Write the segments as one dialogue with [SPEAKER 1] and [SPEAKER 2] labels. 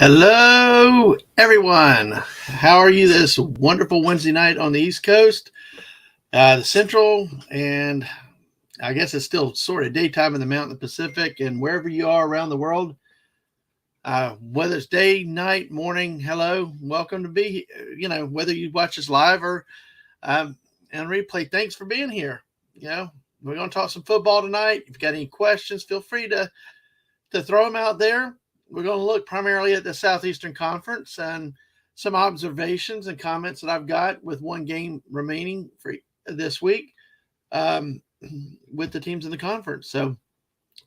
[SPEAKER 1] Hello, everyone. How are you this wonderful Wednesday night on the East Coast, the Central, and I guess it's still sort of daytime in the Mountain Pacific, and wherever you are around the world, whether it's day, night, morning, hello, welcome to be, whether you watch us live or and replay, thanks for being here. We're going to talk some football tonight. If you've got any questions, feel free to throw them out there. We're going to look primarily at the Southeastern Conference and some observations and comments that I've got with one game remaining for this week with the teams in the conference. So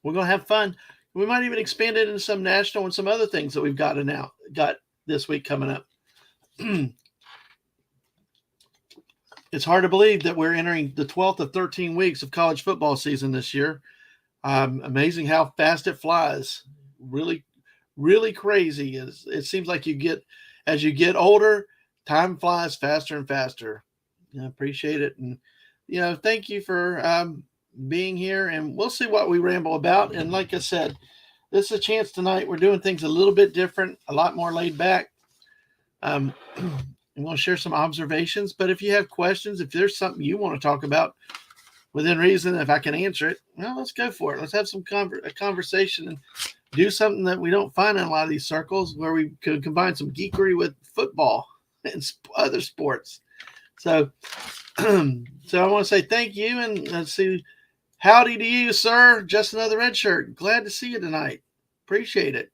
[SPEAKER 1] we're going to have fun. We might even expand it into some national and some other things that we've got this week coming up. It's hard to believe that we're entering the 12th of 13 weeks of college football season this year. Amazing how fast it flies. Really crazy. It seems like as you get older, time flies faster and faster. I appreciate it. And, thank you for being here, and we'll see what we ramble about. And like I said, this is a chance tonight. We're doing things a little bit different, a lot more laid back. I'm going to share some observations, but if you have questions, if there's something you want to talk about within reason, if I can answer it, well, let's go for it. Let's have some conversation and do something that we don't find in a lot of these circles, where we could combine some geekery with football and other sports. So I want to say thank you, and let's see. Howdy to you, sir. Just another red shirt. Glad to see you tonight. Appreciate it.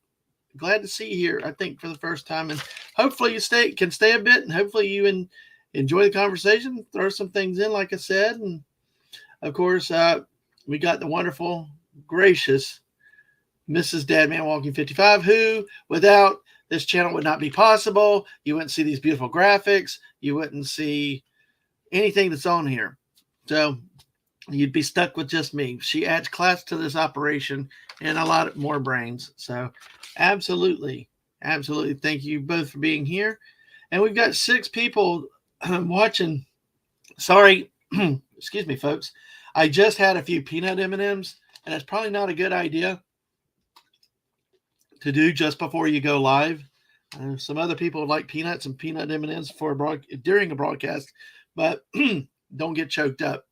[SPEAKER 1] Glad to see you here, I think, for the first time. And hopefully you can stay a bit, and hopefully you enjoy the conversation. Throw some things in, like I said. And, of course, we got the wonderful, gracious Mrs. Dadman Walking 55, who, without this channel, would not be possible. You wouldn't see these beautiful graphics. You wouldn't see anything that's on here. So you'd be stuck with just me. She adds class to this operation and a lot more brains. So absolutely. Thank you both for being here. And we've got 6 people watching. Sorry. Excuse me, folks. I just had a few peanut M&Ms, and it's probably not a good idea to do just before you go live. Some other people like peanuts and peanut M&Ms during a broadcast, but don't get choked up.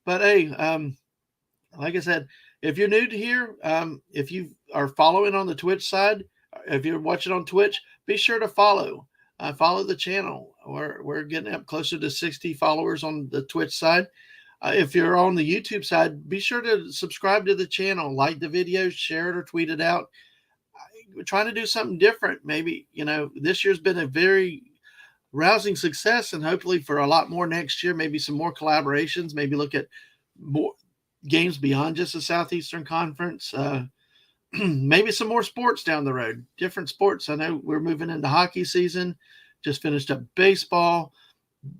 [SPEAKER 1] But hey, like I said, if you're new to here, if you are following on the Twitch side, if you're watching on Twitch, be sure to follow the channel. We're getting up closer to 60 followers on the Twitch side. If you're on the YouTube side, be sure to subscribe to the channel, like the videos, share it or tweet it out. We're trying to do something different. Maybe, this year's been a very rousing success, and hopefully for a lot more next year, maybe some more collaborations, maybe look at more games beyond just the Southeastern Conference, maybe some more sports down the road, different sports. I know we're moving into hockey season, just finished up baseball.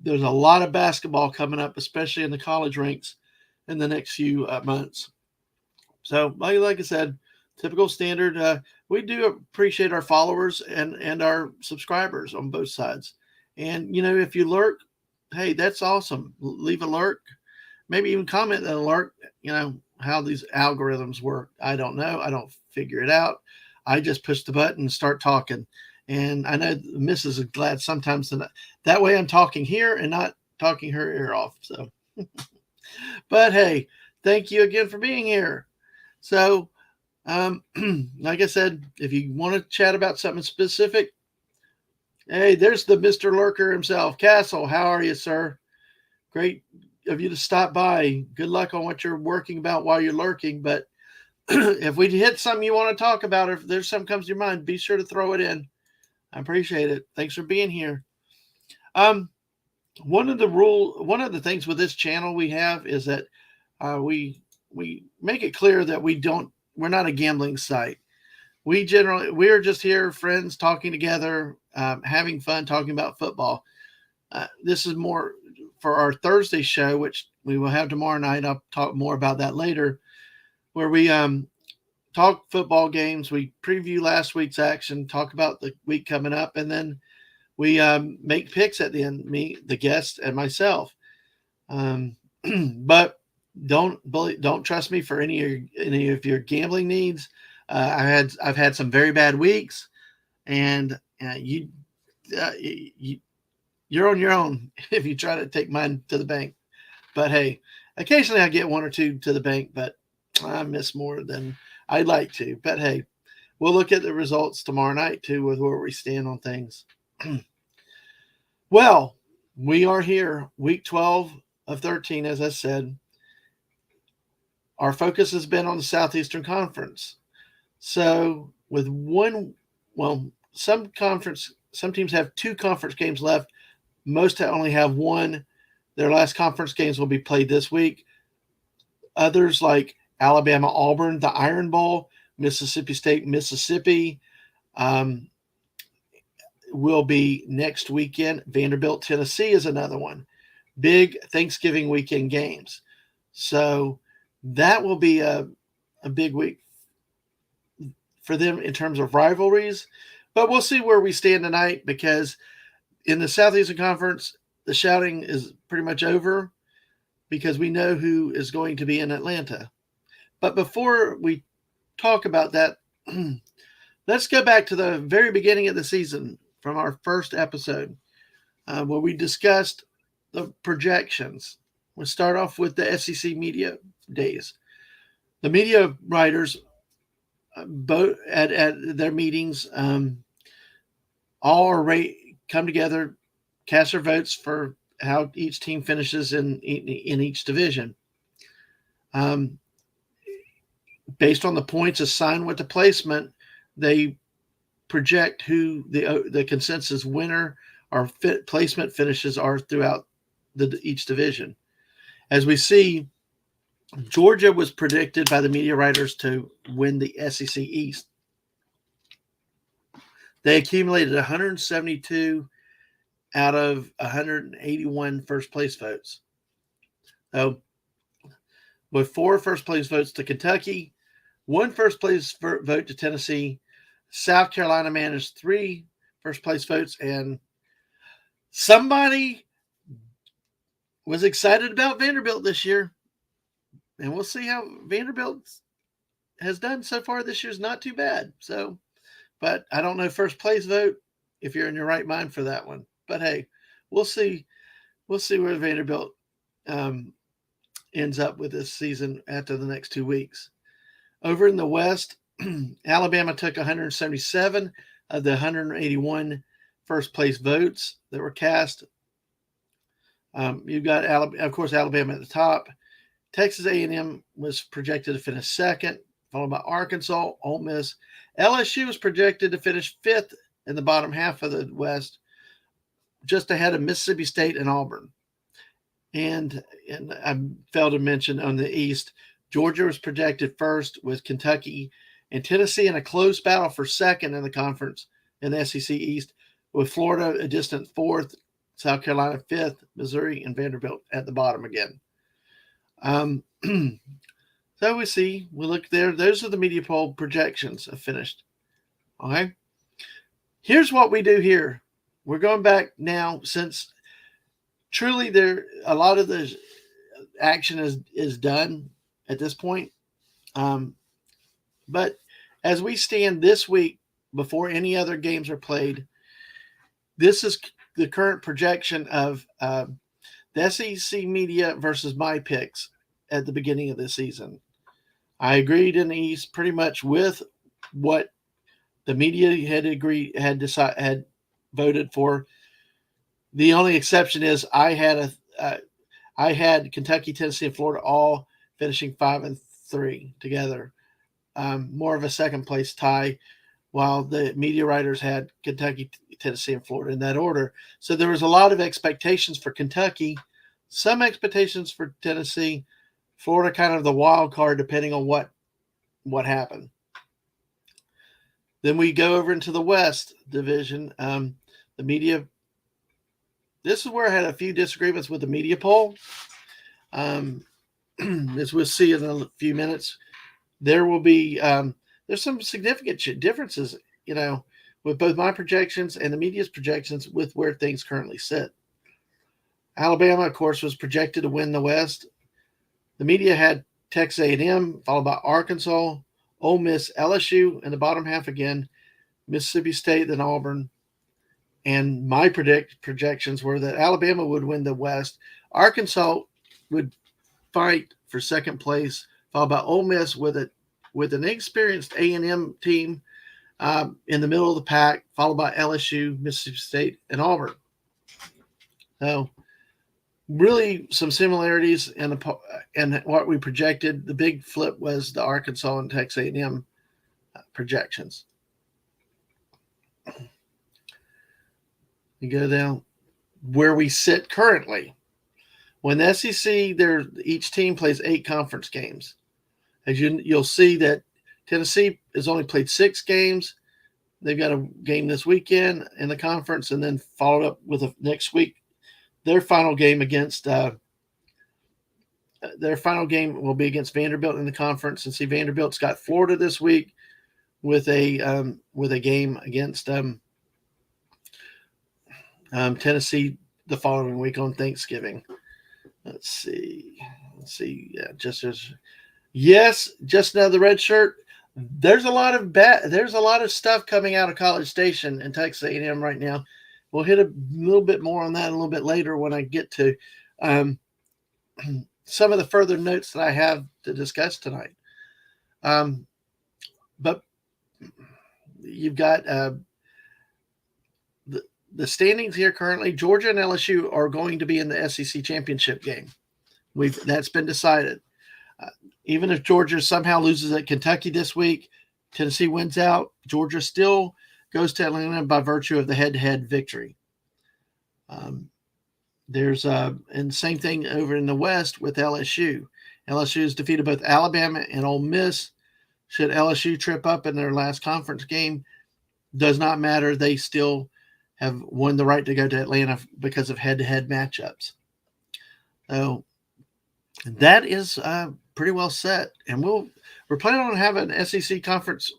[SPEAKER 1] There's a lot of basketball coming up, especially in the college ranks in the next few months. So like I said, typical standard. We do appreciate our followers and our subscribers on both sides. And, if you lurk, hey, that's awesome. Leave a lurk. Maybe even comment on a lurk, how these algorithms work. I don't know. I don't figure it out. I just push the button and start talking. And I know Mrs. is glad sometimes that way I'm talking here and not talking her ear off. So, but hey, thank you again for being here. So, like I said, if you want to chat about something specific, hey, there's the Mr. Lurker himself. Castle, how are you, sir? Great of you to stop by. Good luck on what you're working about while you're lurking. But if we hit something you want to talk about, or if there's something comes to your mind, be sure to throw it in. I appreciate it. Thanks for being here. One of the things with this channel we have is that we make it clear that we're not a gambling site. We're just here, friends, talking together, having fun, talking about football. This is more for our Thursday show, which we will have tomorrow night. I'll talk more about that later, where we talk football games. We preview last week's action, talk about the week coming up, and then we make picks at the end, me, the guest, and myself. But don't trust me for any of your gambling needs. I've had some very bad weeks, and you're on your own if you try to take mine to the bank. But hey, occasionally I get one or two to the bank, but I miss more than I'd like to. But hey, we'll look at the results tomorrow night too, with where we stand on things. Well, we are here, week 12 of 13, as I said. Our focus has been on the Southeastern Conference. So with some teams have 2 conference games left. Most only have 1. Their last conference games will be played this week. Others like Alabama, Auburn, the Iron Bowl, Mississippi State, Mississippi, will be next weekend. Vanderbilt, Tennessee is another one. Big Thanksgiving weekend games. So that will be a big week for them in terms of rivalries. But we'll see where we stand tonight, because in the Southeastern Conference, the shouting is pretty much over, because we know who is going to be in Atlanta. But before we talk about that, let's go back to the very beginning of the season from our first episode, where we discussed the projections. We'll start off with the SEC media days. The media writers, both at their meetings, all come together, cast their votes for how each team finishes in each division. Based on the points assigned with the placement, they project who the consensus winner or placement finishes are throughout each division. As we see, Georgia was predicted by the media writers to win the SEC East. They accumulated 172 out of 181 first place votes. So, with 4 first place votes to Kentucky, 1 first place vote to Tennessee, South Carolina managed 3 first place votes, and somebody was excited about Vanderbilt this year. And we'll see how Vanderbilt has done so far this year. Is not too bad. So, but I don't know first place vote if you're in your right mind for that one. But hey, we'll see. We'll see where Vanderbilt ends up with this season after the next 2 weeks. Over in the West, Alabama took 177 of the 181 first place votes that were cast. You've got of course, Alabama at the top. Texas A&M was projected to finish second, followed by Arkansas, Ole Miss. LSU was projected to finish 5th in the bottom half of the West, just ahead of Mississippi State and Auburn. And I failed to mention on the East, Georgia was projected first, with Kentucky and Tennessee in a close battle for second in the conference in the SEC East, with Florida a distant 4th, South Carolina 5th, Missouri and Vanderbilt at the bottom again. So we look there. Those are the media poll projections have finished. Okay. Here's what we do here. We're going back now, since truly a lot of the action is done at this point. But as we stand this week, before any other games are played, this is the current projection of the SEC media versus my picks at the beginning of the season. I agreed in the East pretty much with what the media had voted for. The only exception is I had Kentucky, Tennessee, and Florida all finishing 5 and 3 together. More of a second place tie, while the media writers had Kentucky, Tennessee, and Florida in that order. So there was a lot of expectations for Kentucky, some expectations for Tennessee, Florida kind of the wild card depending on what happened. Then we go over into the West Division. The media, this is where I had a few disagreements with the media poll. As we'll see in a few minutes, there will be there's some significant differences, with both my projections and the media's projections with where things currently sit. Alabama, of course, was projected to win the West. The media had Texas A&M, followed by Arkansas, Ole Miss, LSU in the bottom half again, Mississippi State, then Auburn. And my projections were that Alabama would win the West. Arkansas would fight for second place, followed by Ole Miss with an inexperienced A&M team in the middle of the pack, followed by LSU, Mississippi State, and Auburn. So, really, some similarities in what we projected. The big flip was the Arkansas and Texas A&M projections. You go down where we sit currently. When the SEC, each team plays 8 conference games. As you'll see that Tennessee has only played 6 games. They've got a game this weekend in the conference, and then followed up with next week. Their final game will be against Vanderbilt in the conference. And see, Vanderbilt's got Florida this week with a game against Tennessee the following week on Thanksgiving. Let's see. Yeah, just now the red shirt. There's a lot of stuff coming out of College Station and Texas A&M right now. We'll hit a little bit more on that a little bit later when I get to some of the further notes that I have to discuss tonight. But you've got the standings here currently. Georgia and LSU are going to be in the SEC championship game. That's been decided. Even if Georgia somehow loses at Kentucky this week, Tennessee wins out, Georgia still goes to Atlanta by virtue of the head-to-head victory. And same thing over in the West with LSU. LSU has defeated both Alabama and Ole Miss. Should LSU trip up in their last conference game, does not matter. They still have won the right to go to Atlanta because of head-to-head matchups. So that is pretty well set. And we're planning on having an SEC conference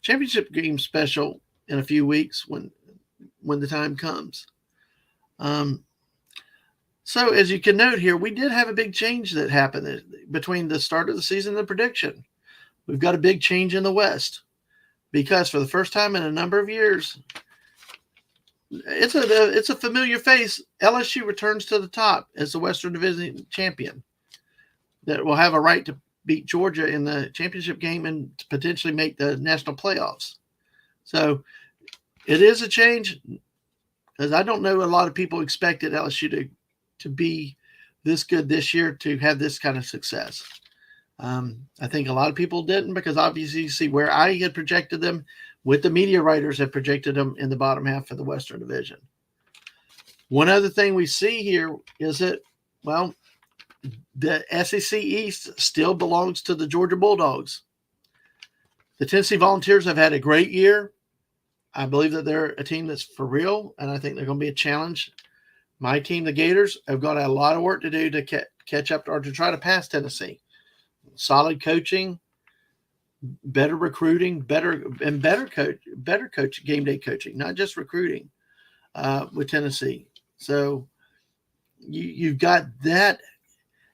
[SPEAKER 1] championship game special in a few weeks when the time comes. So as you can note here, we did have a big change that happened between the start of the season and the prediction. We've got a big change in the West because for the first time in a number of years, it's a familiar face. LSU returns to the top as the Western Division champion that will have a right to beat Georgia in the championship game and potentially make the national playoffs. So it is a change because I don't know a lot of people expected LSU to be this good this year, to have this kind of success. I think a lot of people didn't because obviously you see where I had projected them with the media writers have projected them in the bottom half of the Western Division. One other thing we see here is that, well, the SEC East still belongs to the Georgia Bulldogs. The Tennessee Volunteers have had a great year. I believe that they're a team that's for real, and I think they're going to be a challenge. My team, the Gators, have got a lot of work to do to catch up or to try to pass Tennessee. Solid coaching, better recruiting, better coach, game day coaching, not just recruiting with Tennessee. So you've got that.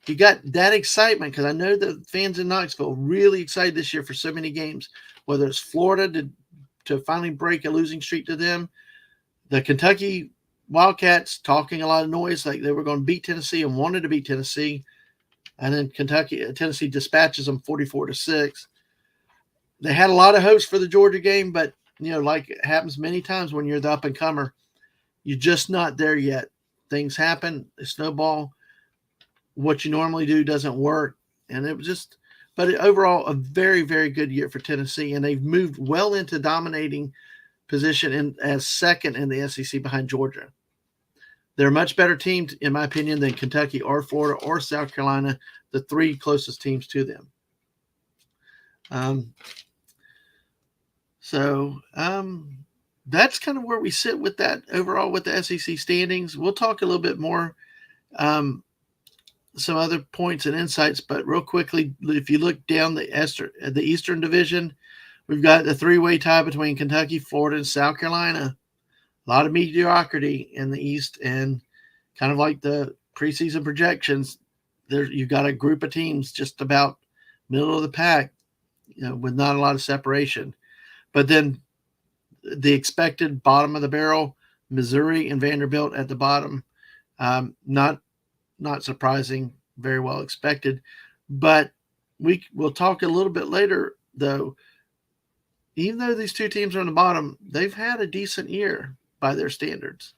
[SPEAKER 1] You got that excitement because I know the fans in Knoxville really excited this year for so many games, whether it's Florida to finally break a losing streak to them, the Kentucky Wildcats talking a lot of noise like they were going to beat Tennessee and wanted to beat Tennessee, and then Tennessee dispatches them 44-6. They had a lot of hopes for the Georgia game, but like it happens many times when you're the up and comer, you're just not there yet. Things happen, they snowball. What you normally do doesn't work, and it was just. But overall, a very, very good year for Tennessee, and they've moved well into dominating position as second in the SEC behind Georgia. They're a much better team, in my opinion, than Kentucky or Florida or South Carolina, the 3 closest teams to them. That's kind of where we sit with that overall with the SEC standings. We'll talk a little bit more, some other points and insights, but real quickly, if you look down the Eastern Division, we've got the 3-way tie between Kentucky, Florida, and South Carolina. A lot of mediocrity in the East, and kind of like the preseason projections, you've got a group of teams just about middle of the pack, with not a lot of separation. But then the expected bottom of the barrel, Missouri and Vanderbilt at the bottom. Not surprising, very well expected. But we'll talk a little bit later, though. Even though these two teams are on the bottom, they've had a decent year by their standards.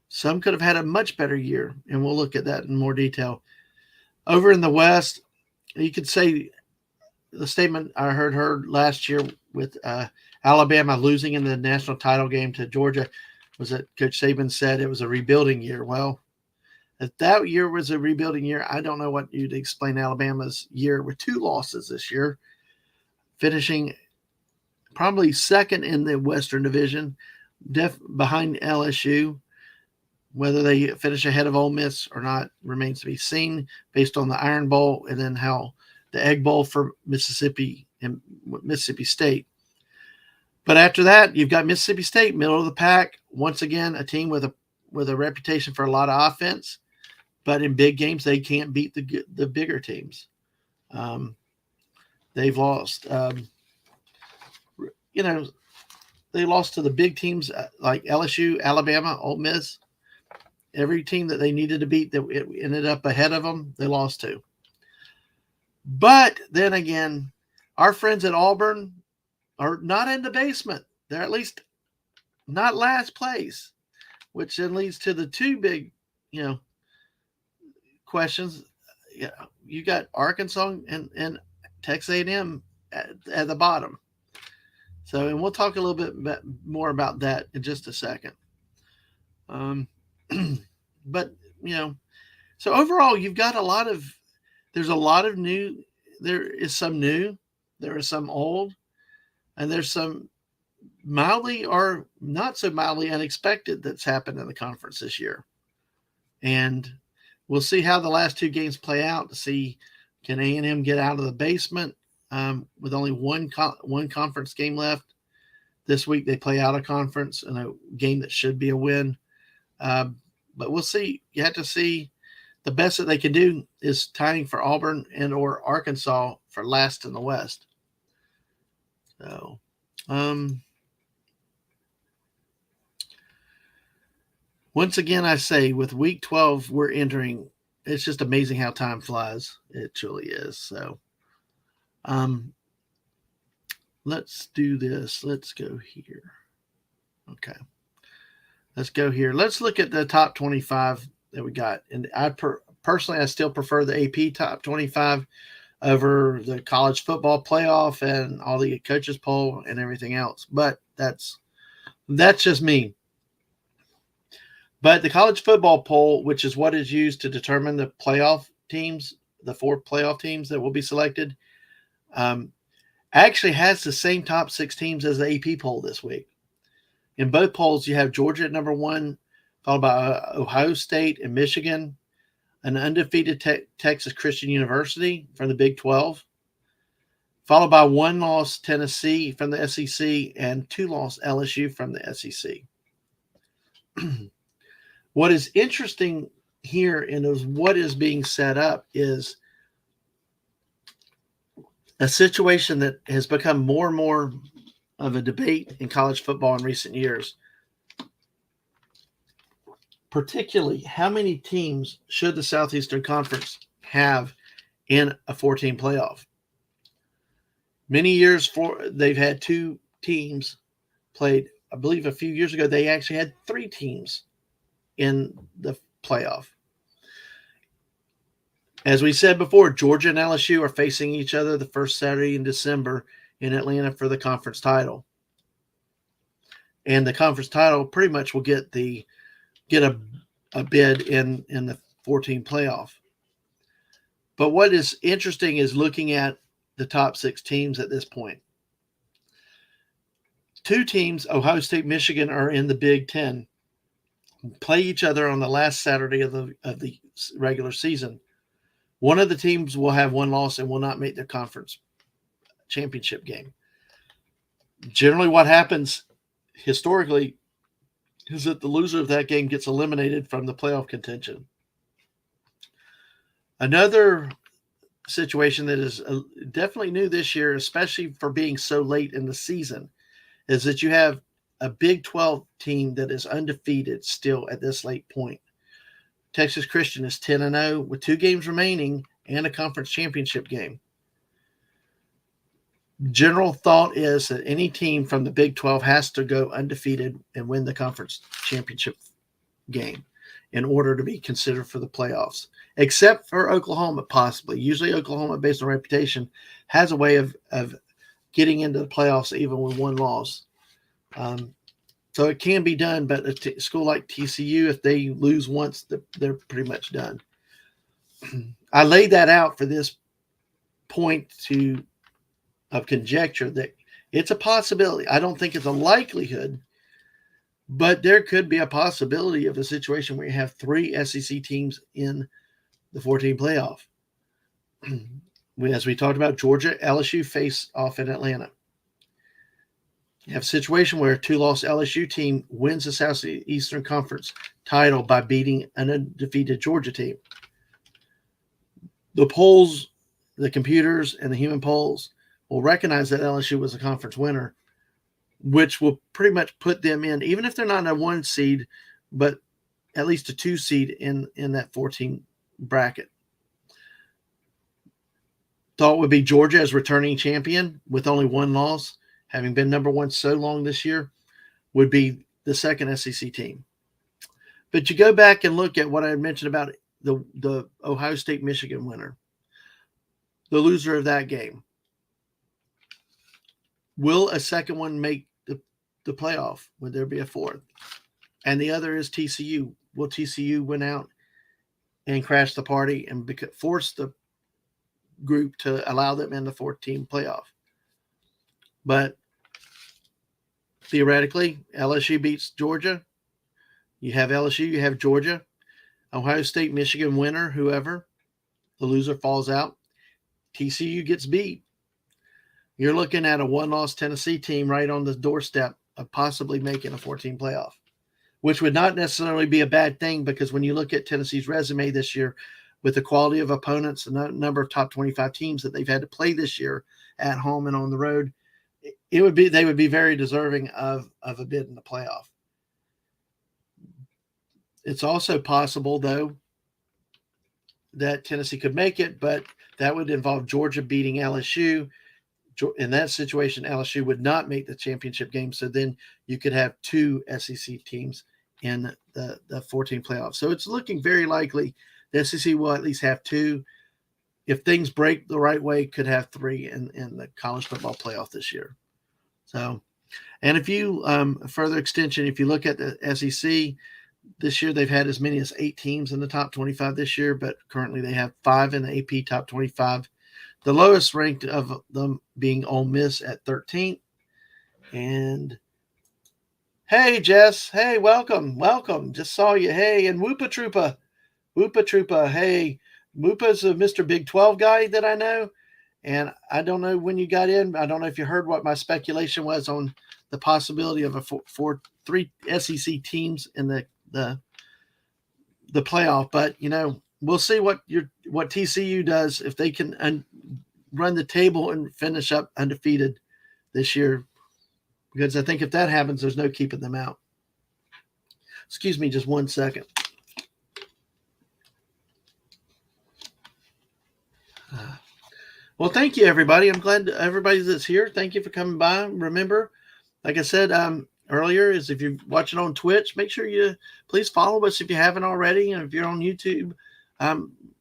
[SPEAKER 1] Some could have had a much better year, and we'll look at that in more detail. Over in the West, you could say the statement I heard last year with Alabama losing in the national title game to Georgia was that Coach Saban said it was a rebuilding year. Well, if that year was a rebuilding year, I don't know what you'd explain Alabama's year with 2 losses this year, finishing probably second in the Western Division, behind LSU. Whether they finish ahead of Ole Miss or not remains to be seen based on the Iron Bowl and then how the Egg Bowl for Mississippi and Mississippi State. But after that, you've got Mississippi State, middle of the pack. Once again, a team with a reputation for a lot of offense, but in big games they can't beat the bigger teams. They've lost. They lost to the big teams like LSU, Alabama, Ole Miss. Every team that they needed to beat that it ended up ahead of them, they lost to. But then again, our friends at Auburn are not in the basement. They're at least not last place, which then leads to the two big, questions. Yeah, you got Arkansas and Texas A&M at the bottom. So, and we'll talk a little bit more about that in just a second. But, so overall, you've got there's a lot of new, there is some new, there is some old, and there's some mildly or not so mildly unexpected that's happened in the conference this year. And we'll see how the last 2 games play out to see, can A&M get out of the basement with only one conference game left. This week they play out of conference in a game that should be a win. But we'll see. You have to see. The best that they can do is tying for Auburn and or Arkansas for last in the West. So, once again, I say with week 12, we're entering. It's just amazing how time flies. It truly is. So, let's do this. Let's go here. Okay. Let's go here. Let's look at the top 25 that we got. And personally, I still prefer the AP top 25 over the college football playoff and all the coaches poll and everything else. But that's just me. But the college football poll, which is what is used to determine the playoff teams, the 4 playoff teams that will be selected, actually has the same top 6 teams as the AP poll this week. In both polls, you have Georgia at number 1, followed by Ohio State and Michigan, an undefeated Texas Christian University from the Big 12, followed by 1-loss Tennessee from the SEC and 2-loss LSU from the SEC. What is interesting here and is what is being set up is a situation that has become more and more of a debate in college football in recent years. Particularly, how many teams should the Southeastern Conference have in a 14 playoff? Many years they've had 2 teams played. I believe a few years ago, they actually had 3 teams in the playoff. As we said before, Georgia and LSU are facing each other the first Saturday in December in Atlanta for the conference title. And the conference title pretty much will get a bid in the 14 playoff. But what is interesting is looking at the top 6 teams at this point. 2 teams, Ohio State, Michigan, are in the Big Ten, play each other on the last Saturday of the regular season. One of the teams will have 1 loss and will not make the conference championship game. Generally, what happens historically is that the loser of that game gets eliminated from the playoff contention. Another situation that is definitely new this year, especially for being so late in the season, is that you have a Big 12 team that is undefeated still at this late point. Texas Christian is 10-0 with 2 games remaining and a conference championship game. General thought is that any team from the Big 12 has to go undefeated and win the conference championship game in order to be considered for the playoffs, except for Oklahoma, possibly. Usually Oklahoma, based on reputation, has a way of getting into the playoffs even with 1 loss. So it can be done, but a school like TCU, if they lose once, they're pretty much done. I laid that out for this point of conjecture that it's a possibility. I don't think it's a likelihood, but there could be a possibility of a situation where you have 3 SEC teams in the 14 playoff. As we talked about, Georgia, LSU face off in Atlanta. You have a situation where a 2-loss LSU team wins the Southeastern Conference title by beating an undefeated Georgia team. The polls, the computers, and the human polls will recognize that LSU was a conference winner, which will pretty much put them in, even if they're not a 1 seed, but at least a 2 seed in that 14 bracket. Thought would be Georgia as returning champion with only 1 loss, having been number 1 so long this year, would be the second SEC team. But you go back and look at what I had mentioned about the Ohio State-Michigan winner, the loser of that game. Will a second one make the playoff? Would there be a 4th? And the other is TCU. Will TCU win out and crash the party and force the group to allow them in the 4th-team playoff? But theoretically, LSU beats Georgia. You have LSU, you have Georgia. Ohio State, Michigan winner, whoever. The loser falls out. TCU gets beat. You're looking at a 1-loss Tennessee team right on the doorstep of possibly making a 14 playoff, which would not necessarily be a bad thing, because when you look at Tennessee's resume this year with the quality of opponents and the number of top 25 teams that they've had to play this year at home and on the road, they would be very deserving of a bid in the playoff. It's also possible, though, that Tennessee could make it, but that would involve Georgia beating LSU. In that situation, LSU would not make the championship game, so then you could have 2 SEC teams in the 14 playoffs. So it's looking very likely the SEC will at least have 2. If things break the right way, could have 3 in the college football playoff this year. So, and if you further extension, if you look at the SEC this year, they've had as many as 8 teams in the top 25 this year, but currently they have 5 in the AP top 25. The lowest ranked of them being Ole Miss at 13th. And hey, Jess. Hey, welcome. Just saw you. Hey, and Whoopa Troopa. Hey, Whoopa's a Mr. Big 12 guy that I know. And I don't know when you got in. I don't know if you heard what my speculation was on the possibility of 3 SEC teams in the playoff. But, we'll see what TCU does if they can run the table and finish up undefeated this year, because I think if that happens, there's no keeping them out. Excuse me just 1 second. Well, thank you, everybody. I'm glad everybody that's here. Thank you for coming by. Remember, like I said earlier, is if you're watching on Twitch, make sure you please follow us if you haven't already. And if you're on YouTube,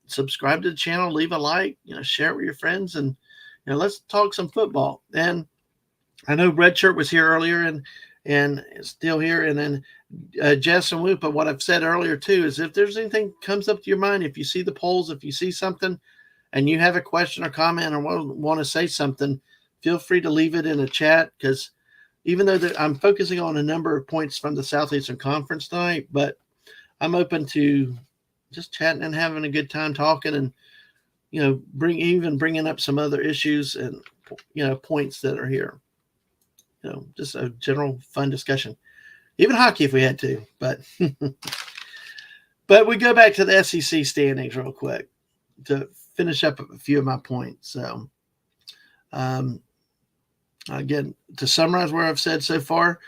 [SPEAKER 1] subscribe to the channel, leave a like, share it with your friends, and let's talk some football. And I know Red Shirt was here earlier and still here. And then Jess and Whoopa, what I've said earlier too is if there's anything comes up to your mind, if you see the polls, if you see something and you have a question or comment or want to say something, feel free to leave it in a chat, because even though I'm focusing on a number of points from the Southeastern Conference tonight, but I'm open to just chatting and having a good time talking, and bringing up some other issues and points that are here. Just a general fun discussion, even hockey if we had to. But but we go back to the SEC standings real quick to finish up a few of my points. So Again, to summarize what I've said so far,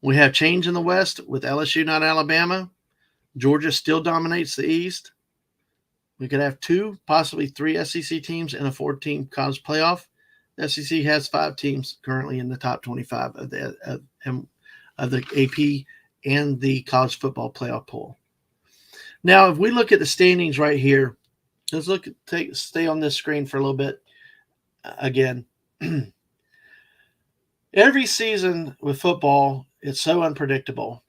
[SPEAKER 1] we have change in the West with LSU, not Alabama. Georgia still dominates the East. We could have 2, possibly 3 SEC teams in a 4-team college playoff. The SEC has 5 teams currently in the top 25 of the AP and the college football playoff poll. Now, if we look at the standings right here, let's stay on this screen for a little bit again. Every season with football, it's so unpredictable.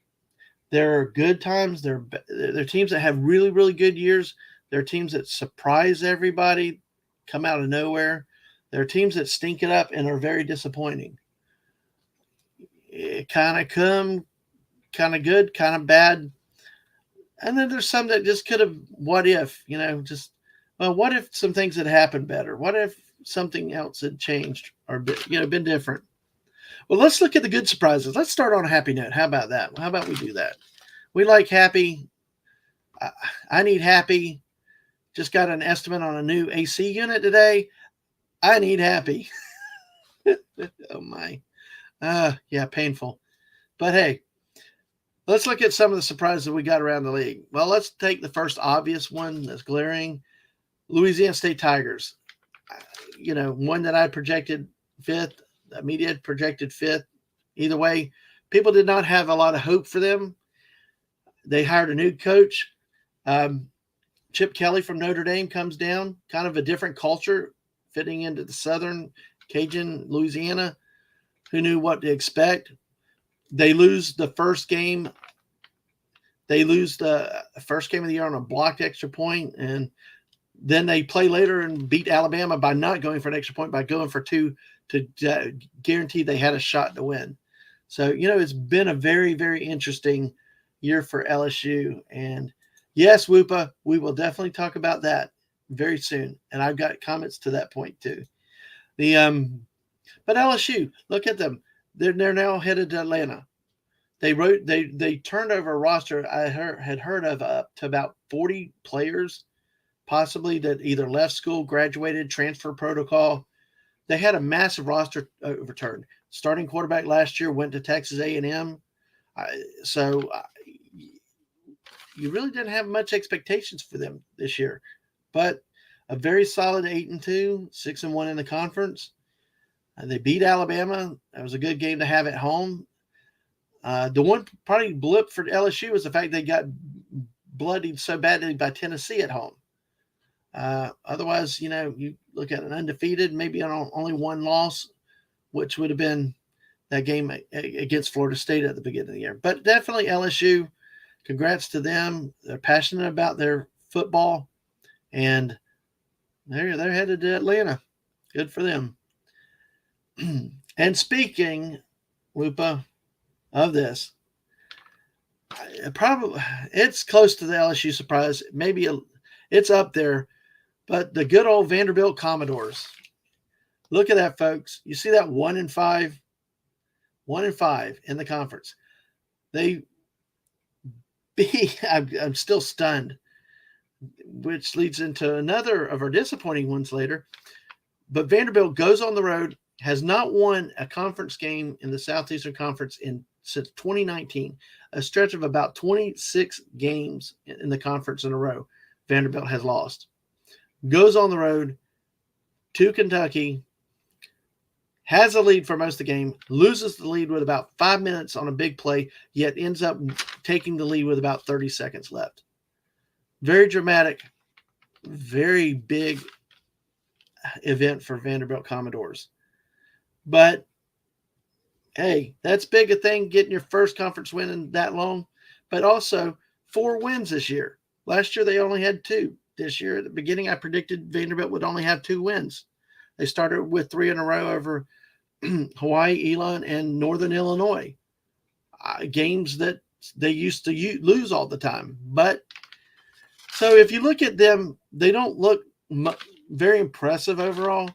[SPEAKER 1] There are good times. There are teams that have really, really good years. There are teams that surprise everybody, come out of nowhere. There are teams that stink it up and are very disappointing. It kind of come, kind of good, kind of bad. And then there's some that just could have, what if, what if some things had happened better? What if something else had changed or, been different? Well, let's look at the good surprises. Let's start on a happy note. How about that? How about we do that? We like happy. I need happy. Just got an estimate on a new AC unit today. I need happy. Oh, my. Yeah, painful. But, hey, let's look at some of the surprises we got around the league. Well, let's take the first obvious one that's glaring. Louisiana State Tigers. One that I projected 5th. The media projected 5th. Either way, people did not have a lot of hope for them. They hired a new coach. Chip Kelly from Notre Dame comes down. Kind of a different culture fitting into the Southern Cajun Louisiana. Who knew what to expect? They lose the first game. They lose the first game of the year on a blocked extra point, and then they play later and beat Alabama by not going for an extra point, by going for 2 to guarantee they had a shot to win. So, it's been a very, very interesting year for LSU. And yes, Whoopa, we will definitely talk about that very soon. And I've got comments to that point too. But LSU, look at them. They're now headed to Atlanta. They turned over a roster I had heard of up to about 40 players, possibly that either left school, graduated, transfer protocol. They had a massive roster overturned. Starting quarterback last year went to Texas A&M. So you really didn't have much expectations for them this year. But a very solid 8-2, 6-1 in the conference. They beat Alabama. That was a good game to have at home. The one probably blip for LSU was the fact they got bloodied so badly by Tennessee at home. Otherwise, you look at an undefeated, maybe on only one loss, which would have been that game against Florida State at the beginning of the year. But definitely LSU, congrats to them. They're passionate about their football, and they're headed to Atlanta. Good for them. And speaking, Lupa, of this, it's close to the LSU surprise. Maybe it's up there. But the good old Vanderbilt Commodores. Look at that, folks. You see that 1-5? 1-5 in the conference. I'm still stunned, which leads into another of our disappointing ones later. But Vanderbilt goes on the road, has not won a conference game in the Southeastern Conference since 2019, a stretch of about 26 games in the conference in a row. Vanderbilt has lost. Goes on the road to Kentucky, has a lead for most of the game, loses the lead with about 5 minutes on a big play, yet ends up taking the lead with about 30 seconds left. Very dramatic, very big event for Vanderbilt Commodores. But, hey, that's big a thing, getting your first conference win in that long. But also 4 wins this year. Last year they only had 2. This year, at the beginning, I predicted Vanderbilt would only have 2 wins. They started with 3 in a row over Hawaii, Elon, and Northern Illinois. Games that they used to lose all the time. But so if you look at them, they don't look very impressive overall.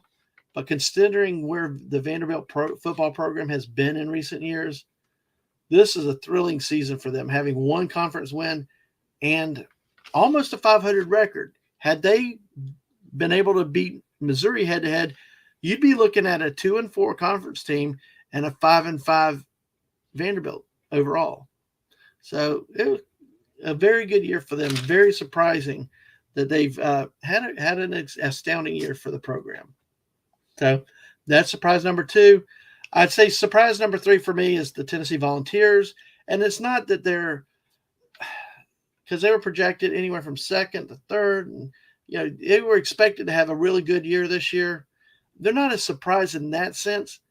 [SPEAKER 1] But considering where the Vanderbilt football program has been in recent years, this is a thrilling season for them, having 1 conference win and almost a 500 record. Had they been able to beat Missouri head-to-head, you'd be looking at a 2-4 conference team and a 5-5 Vanderbilt overall. So it was a very good year for them. Very surprising that they've had an astounding year for the program. So that's surprise number 2. I'd say surprise number 3 for me is the Tennessee Volunteers. And it's not that they're, because they were projected anywhere from second to third. And, they were expected to have a really good year this year. They're not a surprise in that sense.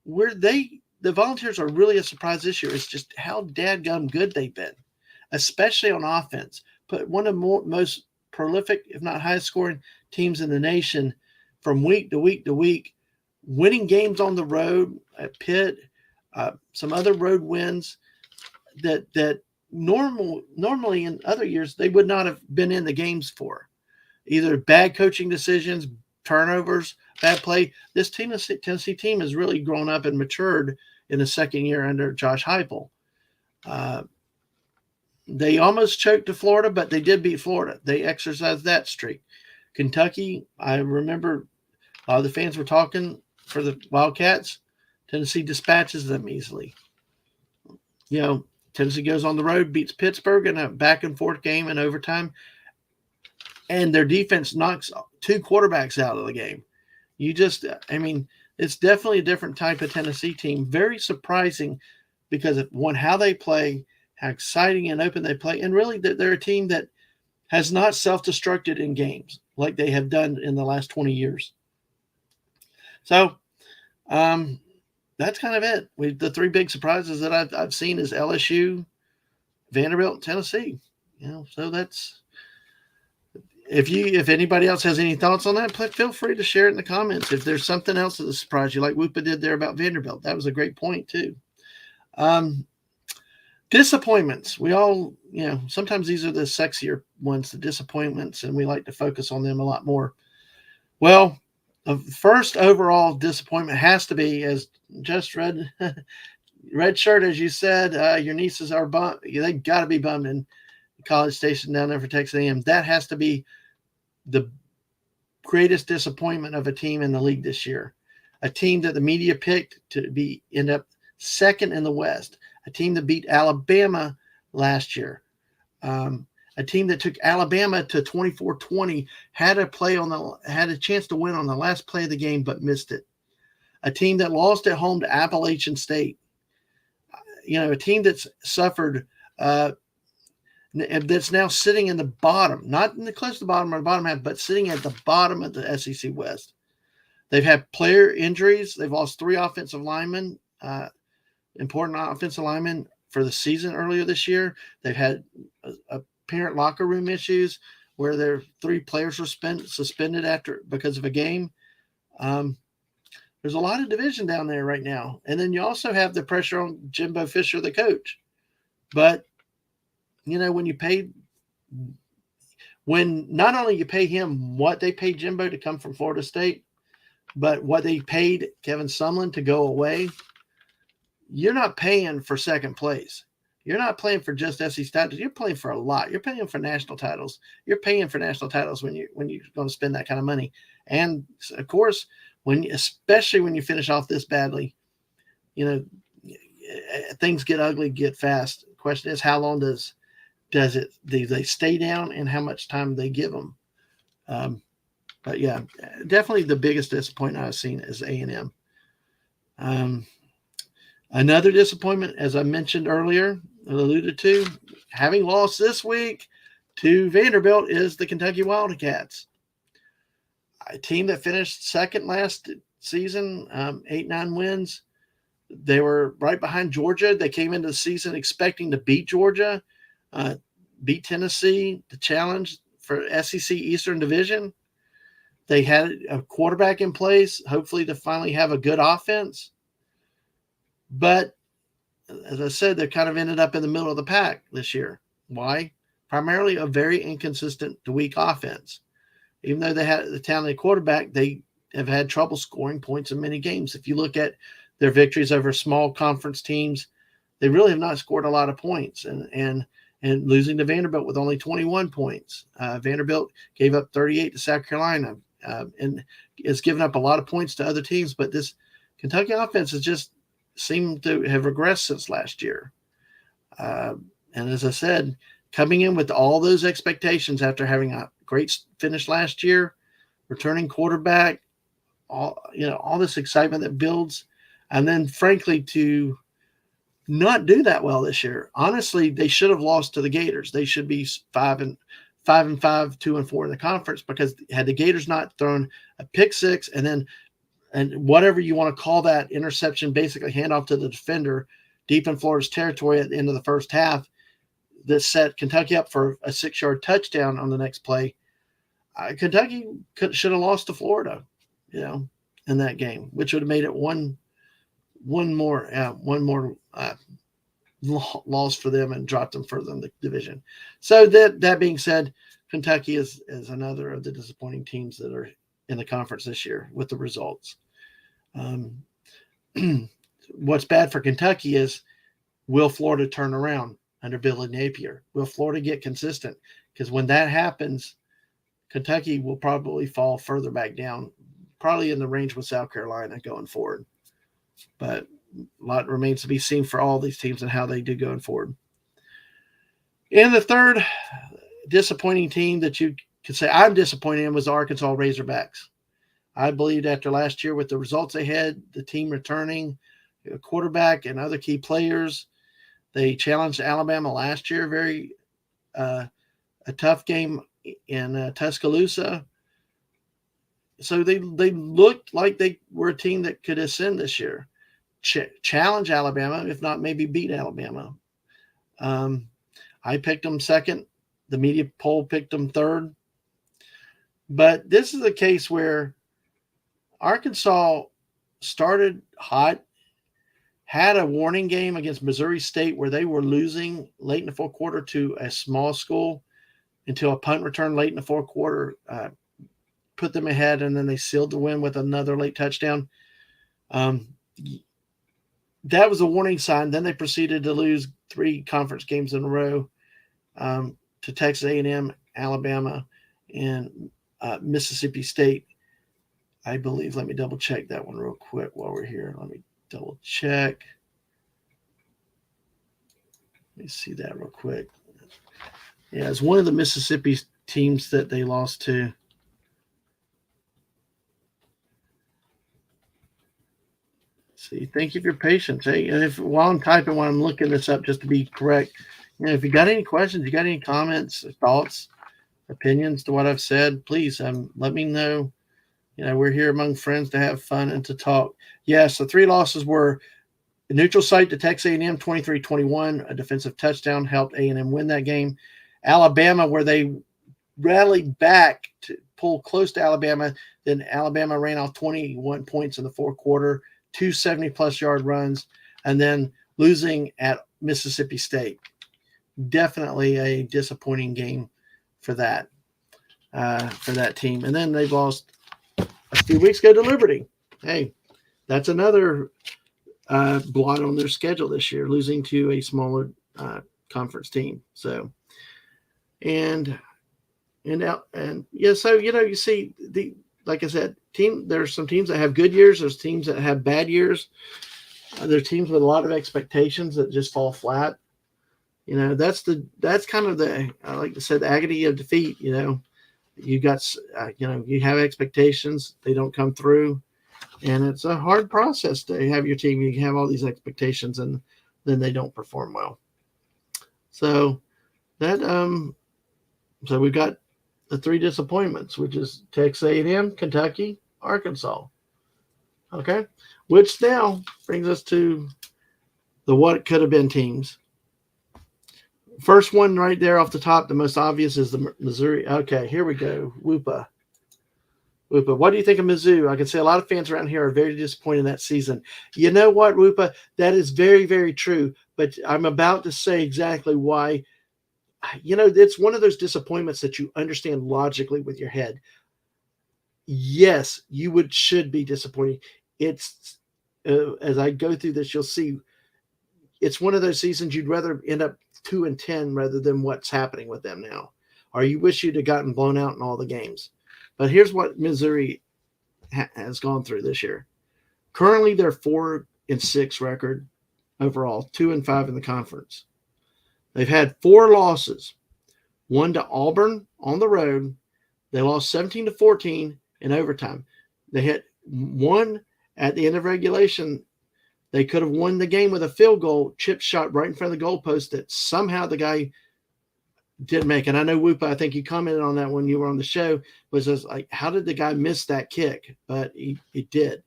[SPEAKER 1] The Volunteers are really a surprise this year. It's just how dadgum good they've been, especially on offense. But one of the most prolific, if not highest scoring teams in the nation from week to week to week, winning games on the road at Pitt, some other road wins that normally in other years they would not have been in the games for. Either bad coaching decisions, turnovers, bad play. This Tennessee team has really grown up and matured in the second year under Josh Heupel. They almost choked to Florida, but they did beat Florida. They exercised that streak. Kentucky, I remember a lot of the fans were talking for the Wildcats. Tennessee dispatches them easily. Tennessee goes on the road, beats Pittsburgh in a back-and-forth game in overtime, and their defense knocks 2 quarterbacks out of the game. It's definitely a different type of Tennessee team. Very surprising because of, one, how they play, how exciting and open they play, and really they're a team that has not self-destructed in games like they have done in the last 20 years. So that's kind of it. The 3 big surprises that I've seen is LSU, Vanderbilt, and Tennessee. So that's, if anybody else has any thoughts on that, feel free to share it in the comments. If there's something else that surprised you, like Whoopa did there about Vanderbilt, that was a great point too. Disappointments. We all, sometimes these are the sexier ones, the disappointments, and we like to focus on them a lot more. Well, the first overall disappointment has to be, as just red shirt, as you said, your nieces are bummed. They got to be bummed in College Station down there for Texas A&M. That has to be the greatest disappointment of a team in the league this year. A team that the media picked to end up second in the West. A team that beat Alabama last year. A team that took Alabama to 24-20, had a chance to win on the last play of the game, but missed it. A team that lost at home to Appalachian State. A team that's suffered, that's now sitting in the bottom, not in the close to the bottom or the bottom half, but sitting at the bottom of the SEC West. They've had player injuries. They've lost 3 offensive linemen, important offensive linemen for the season earlier this year. They've had apparent locker room issues where their 3 players were suspended because of a game. There's a lot of division down there right now. And then you also have the pressure on Jimbo Fisher, the coach. But, when not only you pay him what they paid Jimbo to come from Florida State, but what they paid Kevin Sumlin to go away, you're not paying for second place. You're not playing for just SEC titles. You're playing for a lot. You're paying for national titles. You're paying for national titles when you're going to spend that kind of money. And of course, especially when you finish off this badly, things get ugly, get fast. The question is, how long do they stay down, and how much time they give them? But yeah, definitely the biggest disappointment I've seen is A&M. Another disappointment, as I mentioned earlier, alluded to, having lost this week to Vanderbilt, is the Kentucky Wildcats. A team that finished second last season, 8-9 wins. They were right behind Georgia. They came into the season expecting to beat Georgia, beat Tennessee, the challenge for SEC Eastern Division. They had a quarterback in place, hopefully to finally have a good offense. But as I said, they kind of ended up in the middle of the pack this year. Why? Primarily a very inconsistent to weak offense. Even though they had the talented quarterback, they have had trouble scoring points in many games. If you look at their victories over small conference teams, they really have not scored a lot of points. And losing to Vanderbilt with only 21 points. Vanderbilt gave up 38 to South Carolina. and has given up a lot of points to other teams. But this Kentucky offense has just seemed to have regressed since last year. And as I said, coming in with all those expectations after having a great finish last year, returning quarterback, all this excitement that builds, and then frankly to not do that well this year. Honestly, they should have lost to the Gators. They should be 5-5, 2-4 in the conference, because had the Gators not thrown a pick six and whatever you want to call that interception, basically handoff to the defender deep in Florida's territory at the end of the first half, that set Kentucky up for a 6-yard touchdown on the next play, Kentucky should have lost to Florida, in that game, which would have made it one more loss for them and dropped them further in the division. So that being said, Kentucky is another of the disappointing teams that are in the conference this year with the results. What's bad for Kentucky is, will Florida turn around under Billy Napier? Will Florida get consistent? Because when that happens, Kentucky will probably fall further back down, probably in the range with South Carolina going forward. But a lot remains to be seen for all these teams and how they do going forward. And the third disappointing team that you could say I'm disappointed in was the Arkansas Razorbacks. I believed after last year with the results they had, the team returning, a quarterback and other key players, they challenged Alabama last year, very a tough game in Tuscaloosa. So they looked like they were a team that could ascend this year, challenge Alabama, if not maybe beat Alabama. I picked them second. The media poll picked them third. But this is a case where Arkansas started hot, had a warning game against Missouri State where they were losing late in the fourth quarter to a small school until a punt return late in the fourth quarter put them ahead, and then they sealed the win with another late touchdown. That was a warning sign. Then they proceeded to lose 3 conference games in a row to Texas A&M, Alabama, and Mississippi State, I believe. Let me double check that one real quick while we're here. Let me double check. Let me see that real quick. Yeah, it's one of the Mississippi teams that they lost to. See, thank you for your patience. Hey, and while I'm typing, while I'm looking this up, just to be correct, if you got any questions, you got any comments, thoughts, opinions to what I've said, please let me know. We're here among friends to have fun and to talk. Yes, the 3 losses were a neutral site to Texas A&M, 23-21. A defensive touchdown helped A&M win that game. Alabama, where they rallied back to pull close to Alabama. Then Alabama ran off 21 points in the fourth quarter, 2 70-plus yard runs, and then losing at Mississippi State. Definitely a disappointing game for that team. And then they lost a few weeks ago to Liberty. Hey, that's another blot on their schedule this year, losing to a smaller conference team. So, so you see like I said, there's some teams that have good years. There's teams that have bad years. There's teams with a lot of expectations that just fall flat. That's kind of I like to say, the agony of defeat. You got, you have expectations, they don't come through, and it's a hard process to have your team. You have all these expectations, and then they don't perform well. So so we've got the 3 disappointments, which is Texas A&M, Kentucky, Arkansas. Okay, which now brings us to the what could have been teams. First one right there off the top, the most obvious is the Missouri. Okay, here we go. Whoopa. What do you think of Mizzou? I can say a lot of fans around here are very disappointed in that season. You know what, Whoopa? That is very, very true. But I'm about to say exactly why. It's one of those disappointments that you understand logically with your head. Yes, you should be disappointed. It's as I go through this, you'll see it's one of those seasons you'd rather end up 2-10 rather than what's happening with them now, or you wish you'd have gotten blown out in all the games. But here's what Missouri has gone through this year. Currently, they're 4-6 record overall, 2-5 in the conference. They've had 4 losses. One to Auburn on the road. They lost 17-14 in overtime. They had one at the end of regulation. They could have won the game with a field goal, chip shot right in front of the goalpost that somehow the guy didn't make. And I know, Whoopa, I think you commented on that when you were on the show, was just like, how did the guy miss that kick? But he did.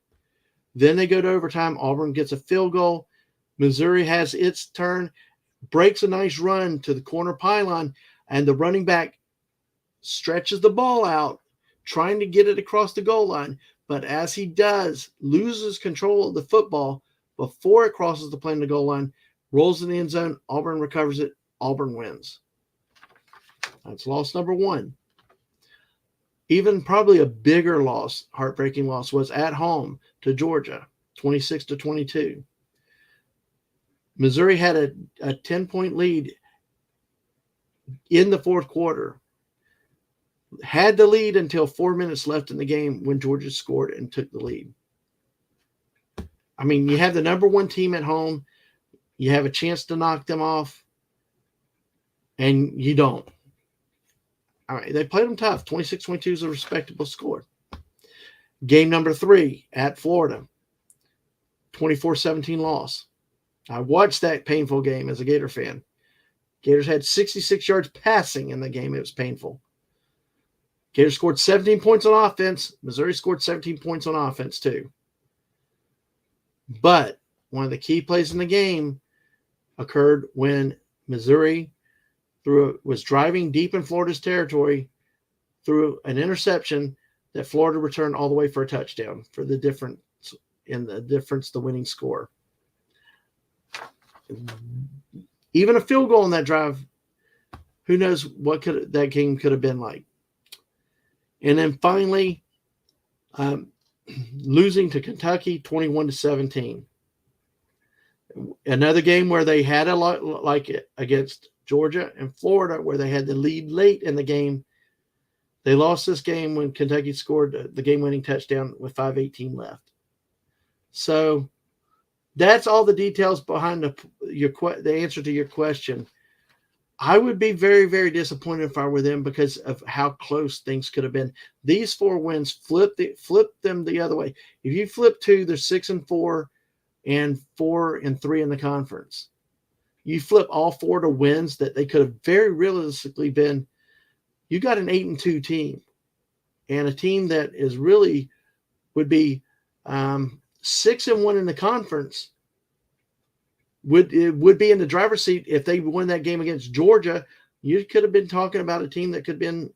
[SPEAKER 1] Then they go to overtime. Auburn gets a field goal. Missouri has its turn, breaks a nice run to the corner pylon, and the running back stretches the ball out, trying to get it across the goal line. But as he does, loses control of the football before it crosses the plane to goal line, rolls in the end zone. Auburn recovers it. Auburn wins. That's loss number 1. Even probably a bigger loss, heartbreaking loss, was at home to Georgia, 26-22. Missouri had a 10-point lead in the fourth quarter. Had the lead until 4 minutes left in the game when Georgia scored and took the lead. I mean, you have the number 1 team at home. You have a chance to knock them off, and you don't. All right, they played them tough. 26-22 is a respectable score. Game number 3 at Florida, 24-17 loss. I watched that painful game as a Gator fan. Gators had 66 yards passing in the game. It was painful. Gators scored 17 points on offense. Missouri scored 17 points on offense too. But one of the key plays in the game occurred when Missouri was driving deep in Florida's territory, through an interception that Florida returned all the way for a touchdown for the difference, the winning score. Even a field goal on that drive, who knows what that game could have been like. And then finally, losing to Kentucky 21-17. Another game where they had a lot like it against Georgia and Florida, where they had the lead late in the game. They lost this game when Kentucky scored the game-winning touchdown with 5:18 left. So that's all the details behind the answer to your question. I would be very, very disappointed if I were them because of how close things could have been. These 4 wins flip them the other way. If you flip 2, they're 6-4 and 4-3 in the conference. You flip all 4 to wins that they could have very realistically been. You got an 8-2 team, and a team that is really would be 6-1 in the conference. Would be in the driver's seat if they won that game against Georgia. You could have been talking about a team that could have been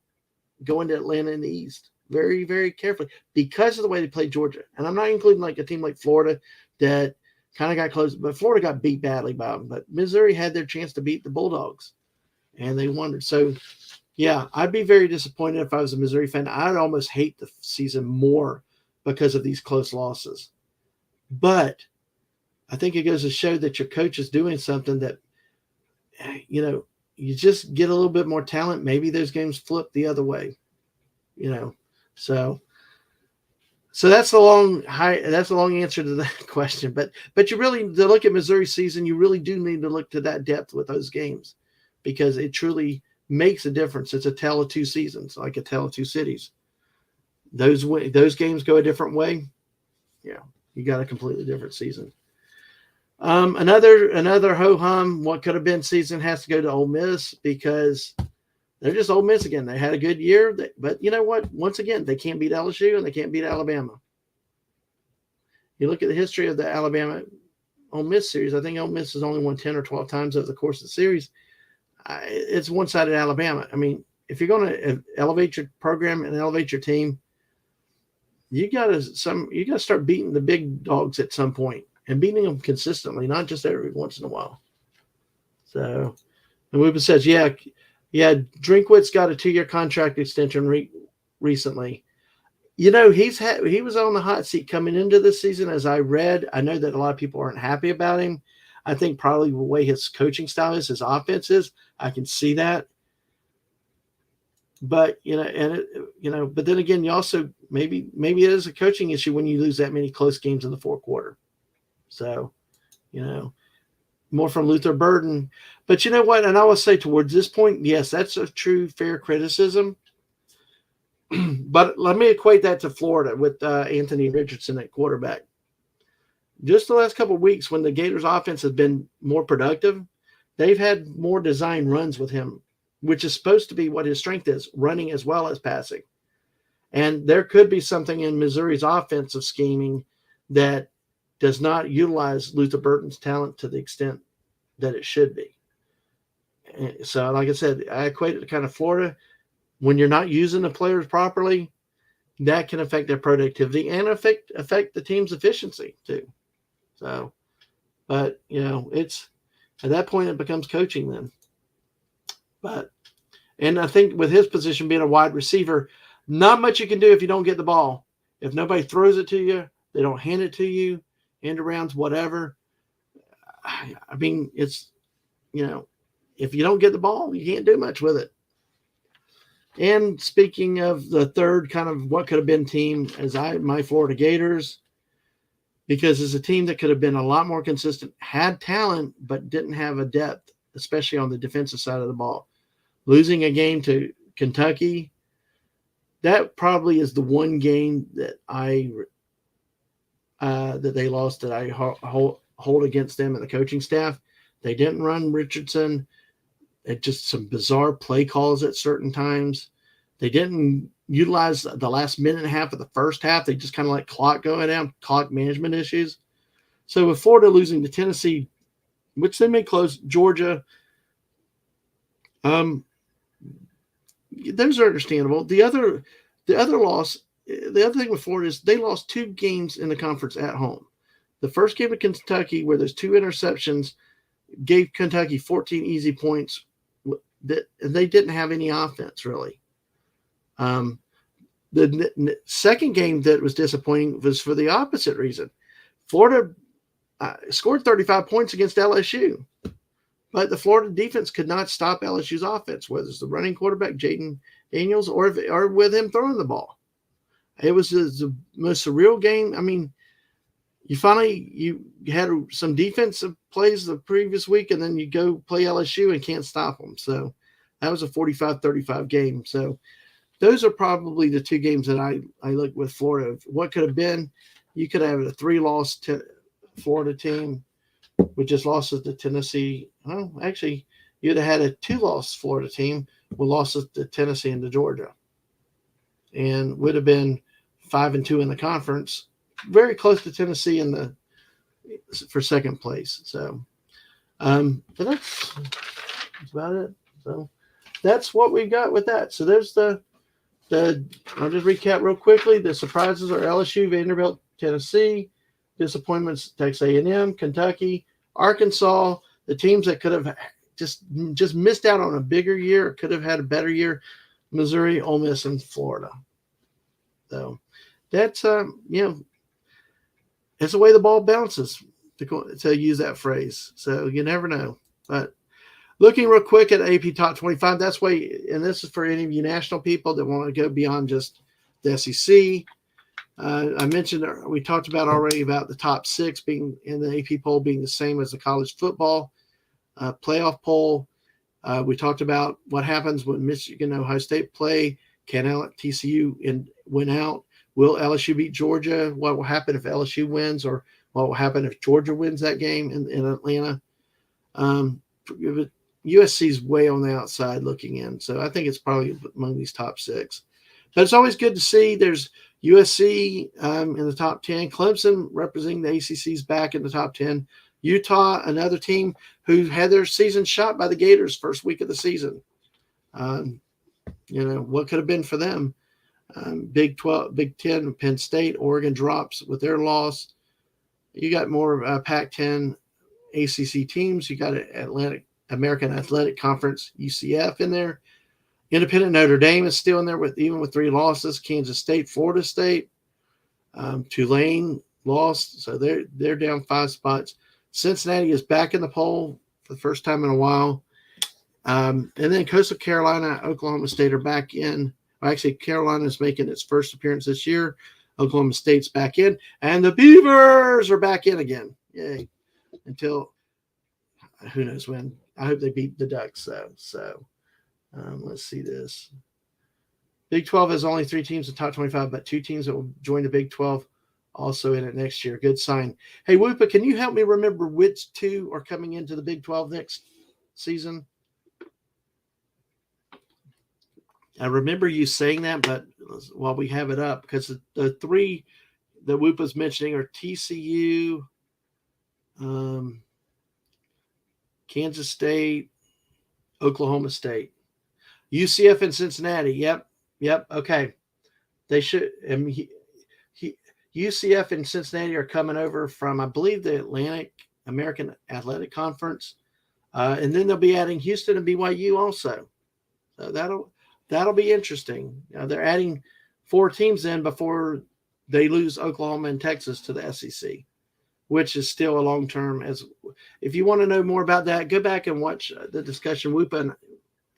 [SPEAKER 1] going to Atlanta in the East very, very carefully because of the way they played Georgia. And I'm not including like a team like Florida that kind of got close, but Florida got beat badly by them. But Missouri had their chance to beat the Bulldogs, and they won. So, yeah, I'd be very disappointed if I was a Missouri fan. I'd almost hate the season more because of these close losses. But I think it goes to show that your coach is doing something that, you just get a little bit more talent. Maybe those games flip the other way, So that's the long answer to that question. But you really, to look at Missouri's season, you really do need to look to that depth with those games because it truly makes a difference. It's a tale of 2 seasons, like a tale of 2 cities. Those games go a different way. Yeah, you got a completely different season. Another ho-hum, what could have been season has to go to Ole Miss because they're just Ole Miss again. They had a good year, but you know what? Once again, they can't beat LSU and they can't beat Alabama. You look at the history of the Alabama-Ole Miss series. I think Ole Miss has only won 10 or 12 times over the course of the series. It's one-sided Alabama. I mean, if you're going to elevate your program and elevate your team, you got to start beating the big dogs at some point. And beating them consistently, not just every once in a while. So, and Whoopa says, yeah, Drinkwitz got a 2-year contract extension recently. He was on the hot seat coming into this season, as I read. I know that a lot of people aren't happy about him. I think probably the way his coaching style is, his offense is, I can see that. But but then again, you also maybe it is a coaching issue when you lose that many close games in the fourth quarter. So, you know, more from Luther Burden. But you know what? And I will say towards this point, yes, that's a true fair criticism. But let me equate that to Florida with Anthony Richardson at quarterback. Just the last couple of weeks, when the Gators offense has been more productive, they've had more design runs with him, which is supposed to be what his strength is, running as well as passing. And there could be something in Missouri's offensive scheming that does not utilize Luther Burton's talent to the extent that it should be. So, like I said, I equate it to kind of Florida. When you're not using the players properly, that can affect their productivity and affect the team's efficiency too. So, but it's at that point it becomes coaching then. And I think with his position being a wide receiver, not much you can do if you don't get the ball. If nobody throws it to you, they don't hand it to you, end arounds, whatever. I mean, it's if you don't get the ball, you can't do much with it. And speaking of the third kind of what could have been team, my Florida Gators, because it's a team that could have been a lot more consistent, had talent, but didn't have a depth, especially on the defensive side of the ball. Losing a game to Kentucky, that probably is the one game that that they lost that I hold against them and the coaching staff. They didn't run Richardson. It just some bizarre play calls at certain times. They didn't utilize the last minute and a half of the first half. They just kind of let clock go down, clock management issues. So with Florida losing to Tennessee, which they may close, Georgia, those are understandable. The other loss, the other thing with Florida is they lost 2 games in the conference at home. The first game of Kentucky, where there's 2 interceptions, gave Kentucky 14 easy points. That they didn't have any offense really. The second game that was disappointing was for the opposite reason. Florida scored 35 points against LSU, but the Florida defense could not stop LSU's offense, whether it's the running quarterback Jaden Daniels or with him throwing the ball. It was the most surreal game. I mean, you had some defensive plays the previous week, and then you go play LSU and can't stop them. So that was a 45-35 game. So those are probably the 2 games that I look with Florida. What could have been, you could have a 3-loss Florida team with just losses to Tennessee. Well, actually, you'd have had a 2-loss Florida team with losses to Tennessee and to Georgia, and would have been 5-2 in the conference, very close to Tennessee for second place. So, but that's about it. So that's what we got with that. So there's I'll just recap real quickly. The surprises are LSU, Vanderbilt, Tennessee. Disappointments, Texas A&M, Kentucky, Arkansas. The teams that could have just missed out on a bigger year, could have had a better year, Missouri, Ole Miss, and Florida. So that's it's the way the ball bounces, to use that phrase. So you never know. But looking real quick at AP Top 25, that's why, and this is for any of you national people that want to go beyond just the SEC. I mentioned, we talked about already about the top 6 being in the AP poll being the same as the college football playoff poll. We talked about what happens when Michigan and Ohio State play. Can TCU win out? Will LSU beat Georgia? What will happen if LSU wins, or what will happen if Georgia wins that game in Atlanta? USC is way on the outside looking in, so I think it's probably among these top 6. But it's always good to see there's USC in the top 10. Clemson representing the ACC's back in the top 10. Utah, another team who had their season shot by the Gators first week of the season. What could have been for them? Big 12, Big 10, Penn State, Oregon drops with their loss. You got more Pac-10 ACC teams. You got American Athletic Conference, UCF, in there. Independent Notre Dame is still in there even with 3 losses. Kansas State, Florida State, Tulane lost, so they're down 5 spots. Cincinnati is back in the poll for the first time in a while. And then Coastal Carolina, Oklahoma State are back in. Well, actually, Carolina is making its first appearance this year. Oklahoma State's back in, and the Beavers are back in again. Yay! Until who knows when. I hope they beat the Ducks. So let's see this. Big 12 has only 3 teams in the top 25, but 2 teams that will join the Big 12 also in it next year. Good sign. Hey, Whoopa, can you help me remember which 2 are coming into the Big 12 next season? I remember you saying that, but while we have it up, because the 3 that Whoopa's mentioning are TCU, Kansas State, Oklahoma State, UCF, and Cincinnati. Yep. Okay. They should. UCF and Cincinnati are coming over from, I believe, the American Athletic Conference, and then they'll be adding Houston and BYU also. So that'll be interesting. They're adding 4 teams in before they lose Oklahoma and Texas to the SEC, which is still a long term. If you want to know more about that, go back and watch the discussion Whoopa and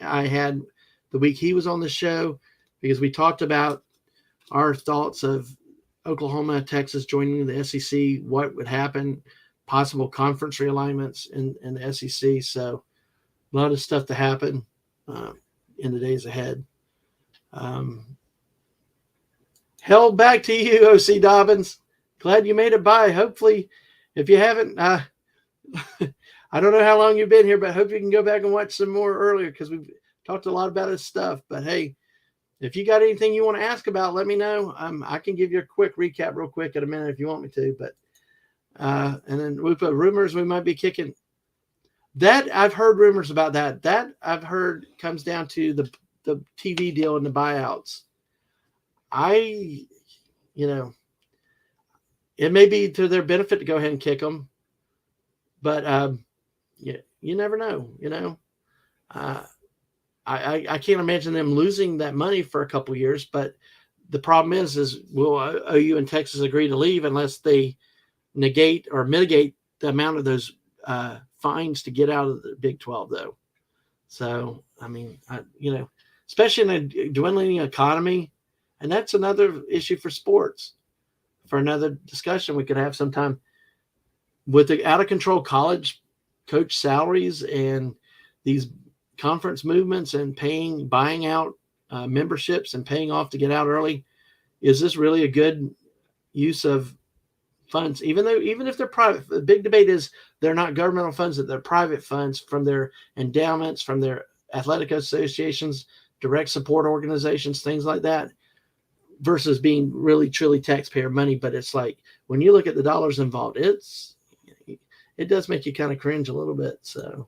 [SPEAKER 1] I had the week he was on the show, because we talked about our thoughts of Oklahoma, Texas joining the SEC, what would happen, possible conference realignments in the SEC. So a lot of stuff to happen in the days ahead. Held back to you, O.C. Dobbins. Glad you made it by. Hopefully, if you haven't, I don't know how long you've been here, but I hope you can go back and watch some more earlier, because we've talked a lot about this stuff. But hey, if you got anything you want to ask about, let me know. I can give you a quick recap real quick in a minute if you want me to. But and then we put rumors we might be kicking. That I've heard rumors about that. That I've heard comes down to the TV deal and the buyouts. It may be to their benefit to go ahead and kick them, but you never know. I can't imagine them losing that money for a couple of years, but the problem is will OU and Texas agree to leave unless they negate or mitigate the amount of those fines to get out of the Big 12, though. So, I mean, especially in a dwindling economy, and that's another issue for sports, for another discussion we could have sometime. With the out-of-control college coach salaries and these conference movements and buying out memberships and paying off to get out early, is this really a good use of funds? Even if they're private, the big debate is they're not governmental funds, that they're private funds from their endowments, from their athletic associations, direct support organizations, things like that, versus being really truly taxpayer money. But it's like, when you look at the dollars involved, it does make you kind of cringe a little bit. So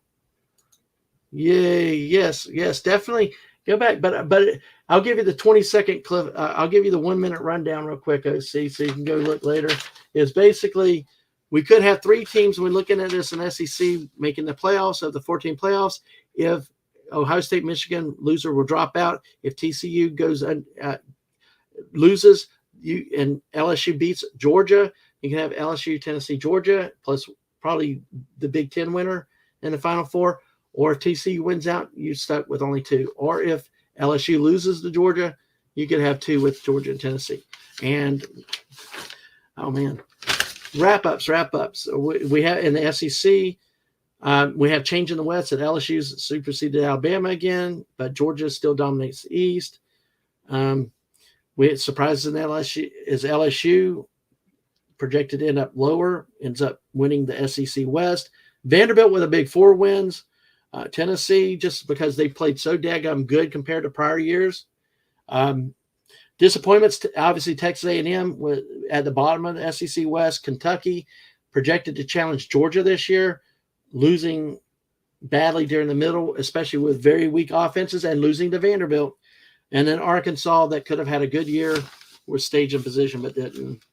[SPEAKER 1] yay, yes, definitely go back. But I'll give you the 20-second clip. I'll give you the 1-minute rundown real quick, OC, so you can go look later. It's basically, we could have 3 teams when looking at this in SEC making the playoffs, of the 14 playoffs. If Ohio State, Michigan loser will drop out. If TCU goes loses, and LSU beats Georgia, you can have LSU, Tennessee, Georgia, plus probably the Big Ten winner in the Final Four. Or if TCU wins out, you're stuck with only 2. Or if LSU loses to Georgia, you could have 2 with Georgia and Tennessee. And, oh, man, wrap-ups. We have in the SEC, we have change in the West that LSU's superseded Alabama again, but Georgia still dominates the East. We surprises in LSU projected to end up lower, ends up winning the SEC West. Vanderbilt with a big 4 wins. Tennessee, just because they played so daggum good compared to prior years. Disappointments, obviously Texas A&M at the bottom of the SEC West. Kentucky projected to challenge Georgia this year, losing badly during the middle, especially with very weak offenses, and losing to Vanderbilt. And then Arkansas, that could have had a good year, was staged in position but didn't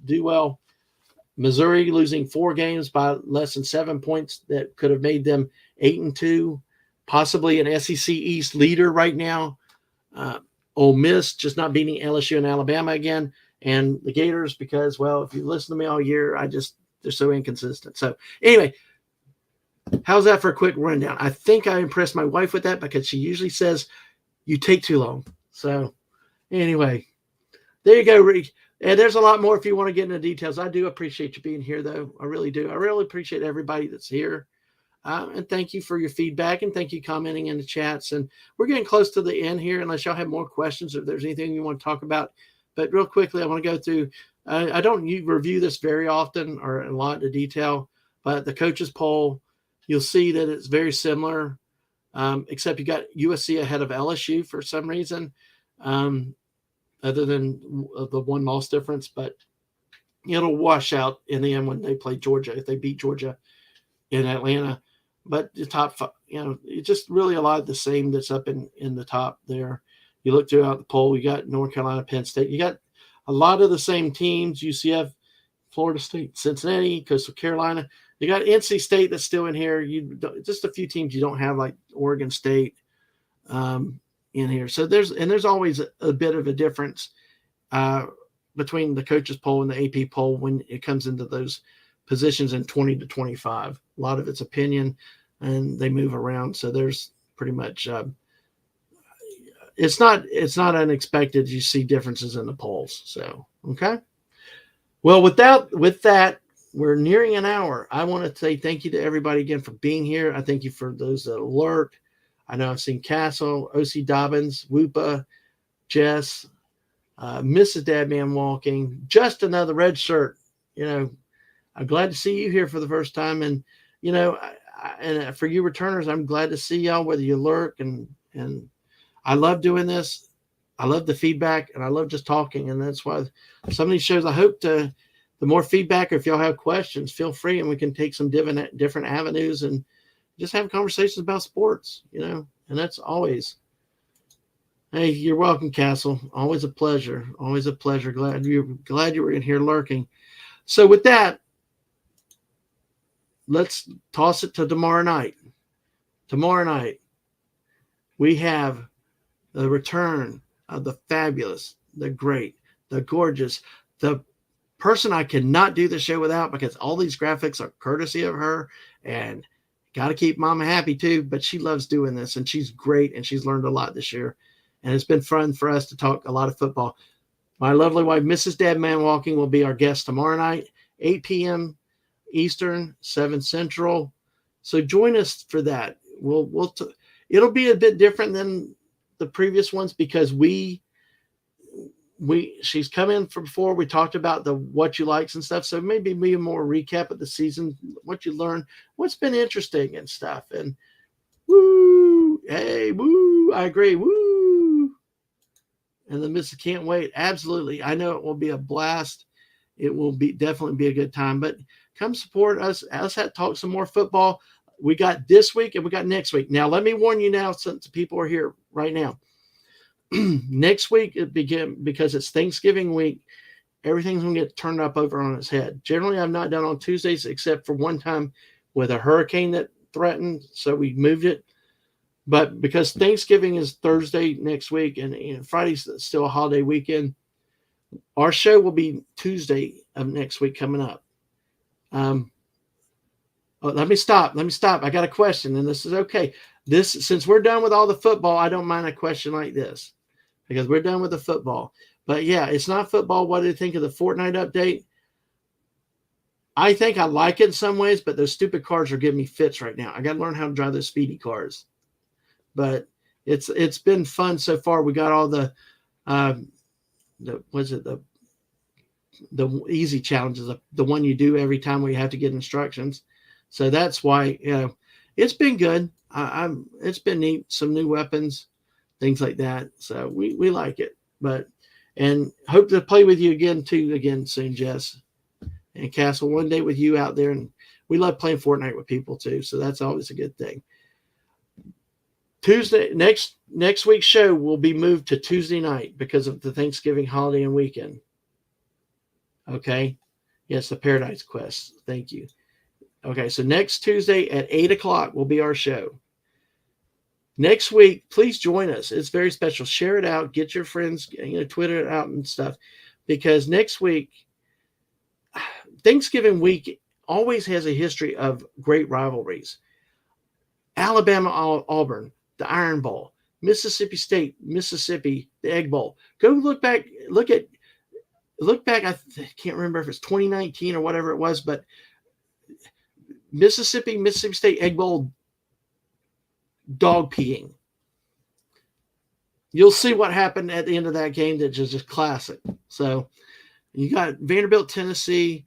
[SPEAKER 1] do well. Missouri losing 4 games by less than 7 points that could have made them 8-2, possibly an SEC East leader right now. Ole Miss just not beating LSU and Alabama again. And the Gators, because, well, if you listen to me all year, they're so inconsistent. So anyway, How's that for a quick rundown? I think I impressed my wife with that because she usually says you take too long. So anyway, there you go, Rick. And there's a lot more if you want to get into details. I do appreciate you being here, though. I really do. I really appreciate everybody that's here. And thank you for your feedback, and thank you commenting in the chats. And we're getting close to the end here, unless y'all have more questions or if there's anything you want to talk about. But real quickly, I want to go through. I don't review this very often or in a lot of detail, but the coaches poll, you'll see that it's very similar, except you got USC ahead of LSU for some reason, other than the one loss difference. But it'll wash out in the end when they play Georgia, if they beat Georgia in Atlanta. But the top five, it's just really a lot of the same that's up in the top there. You look throughout the poll, you got North Carolina, Penn State. You got a lot of the same teams, UCF, Florida State, Cincinnati, Coastal Carolina. You got NC State that's still in here. Just a few teams you don't have, like Oregon State in here. So there's always a bit of a difference between the coaches poll and the AP poll when it comes into those positions in 20 to 25. A lot of it's opinion, and they move around. So there's pretty much it's not unexpected you see differences in the polls. So okay. Well, with that, we're nearing an hour. I want to say thank you to everybody again for being here. I thank you for those that alert. I know I've seen Castle, OC Dobbins, Whoopa, Jess, Mrs. Dadman walking, just another red shirt. I'm glad to see you here for the first time. And, and for you returners, I'm glad to see y'all, whether you lurk. And I love doing this. I love the feedback, and I love just talking. And that's why some of these shows, I hope the more feedback, or if y'all have questions, feel free, and we can take some different avenues and just have conversations about sports, and that's always. Hey, you're welcome, Castle. Always a pleasure. Always a pleasure. Glad you were in here lurking. So with that, let's toss it to tomorrow night. Tomorrow night, we have the return of the fabulous, the great, the gorgeous, the person I cannot do the show without, because all these graphics are courtesy of her, and got to keep Mama happy too. But she loves doing this, and she's great, and she's learned a lot this year. And it's been fun for us to talk a lot of football. My lovely wife, Mrs. Dadman Walking, will be our guest tomorrow night, 8 p.m. Eastern, 7 Central. So join us for that. It'll be a bit different than the previous ones, because she's come in from before. We talked about the what you likes and stuff. So maybe be a more recap of the season, what you learned, what's been interesting and stuff. And woo, hey, woo, I agree, woo. And the missus can't wait. Absolutely. I know it will be a blast. It will definitely be a good time. But come support us. Let's talk some more football. We got this week and we got next week. Now, let me warn you now, since people are here right now. Next week, because it's Thanksgiving week, everything's going to get turned up over on its head. Generally, I've not done on Tuesdays, except for one time with a hurricane that threatened, so we moved it. But because Thanksgiving is Thursday next week, and Friday's still a holiday weekend, our show will be Tuesday of next week coming up. Let me stop. I got a question, and this is okay. Since we're done with all the football, I don't mind a question like this, because we're done with the football. But yeah, it's not football. What do you think of the Fortnite update? I think I like it in some ways, but those stupid cars are giving me fits right now. I got to learn how to drive those speedy cars. But it's been fun so far. We got all the easy challenges, the one you do every time where you have to get instructions. So that's why it's been good. It's been neat. Some new weapons, things like that. So we like it. And hope to play with you again soon, Jess and Castle. One day with you out there, and we love playing Fortnite with people too. So that's always a good thing. Tuesday, next week's show will be moved to Tuesday night because of the Thanksgiving holiday and weekend. Okay. Yes, the Paradise Quest. Thank you. Okay, so next Tuesday at 8 o'clock will be our show. Next week, please join us. It's very special. Share it out. Get your friends, Twitter it out and stuff. Because next week, Thanksgiving week always has a history of great rivalries.
[SPEAKER 2] Alabama, Auburn, the Iron Bowl, Mississippi State, Mississippi, the Egg Bowl. Go look back. Look back. I can't remember if it's 2019 or whatever it was, but Mississippi State Egg Bowl dog peeing. You'll see what happened at the end of that game. That was just classic. So you got Vanderbilt, Tennessee,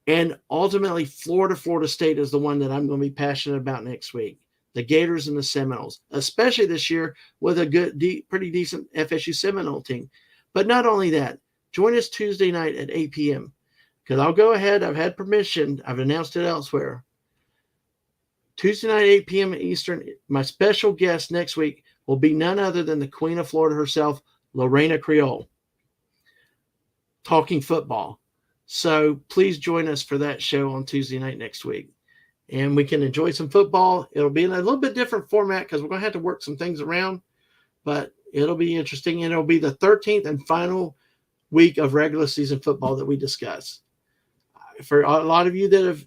[SPEAKER 2] and ultimately Florida State is the one that I'm going to be passionate about next week. The Gators and the Seminoles, especially this year with a good, pretty decent FSU Seminole team. But not only that, join us Tuesday night at 8 p.m. because I'll go ahead. I've had permission. I've announced it elsewhere. Tuesday night, 8 p.m. Eastern. My special guest next week will be none other than the Queen of Florida herself, Lorena Creole, talking football. So please join us for that show on Tuesday night next week. And we can enjoy some football. It'll be in a little bit different format because we're going to have to work some things around. But it'll be interesting. And it'll be the 13th and final week of regular season football that we discuss. For a lot of you that have